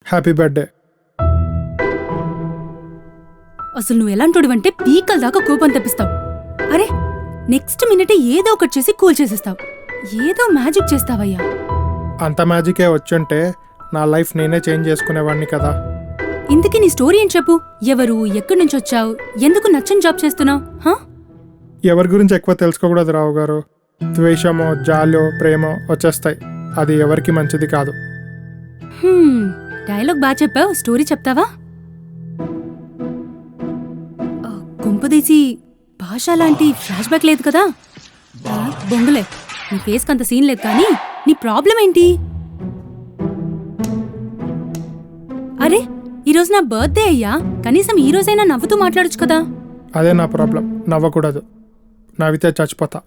Happy birthday. అసలు నువ్వు ఎలాంటోడివంటే పీకల దాకా కోపం తెప్పిస్తావు. అరే నెక్స్ట్ మినిటే ఏదో ఒకటి చేసి కూల్ చేసేస్తావు. ఏదో మ్యాజిక్ చేస్తావయ్యా. అంత మ్యాజికే వచ్చుంటే నా లైఫ్ నేనే చేంజ్ చేసుకునేవాడిని కదా. ఇంతకీ నీ స్టోరీ ఏం చెప్పు. ఎవరు, ఎక్కడి నుంచి వచ్చావు, ఎందుకు నచ్చని జాబ్ చేస్తున్నావు? ఎవరి గురించి ఎక్కువ తెలుసుకోకూడదు రావు గారు. ద్వేషమో జాలో ప్రేమో వచ్చేస్తాయి. అది ఎవరికి మంచిది కాదు. డైలాగ్ బాగా చెప్పావు. స్టోరీ చెప్తావా? కుంపదీసి భాష లాంటి ఫ్లాష్ బ్యాక్ లేదు కదా? బొంగులే, నీ ఫేస్కి అంత సీన్ లేదు కానీ నీ ప్రాబ్లం ఏంటి? అరే ఈరోజు నా బర్త్డే అయ్యా, కనీసం ఈ రోజైనా నవ్వుతూ మాట్లాడొచ్చు కదా. అదే నా ప్రాబ్లం, నవ్వకూడదు. నవ్వితే చచ్చిపోతా.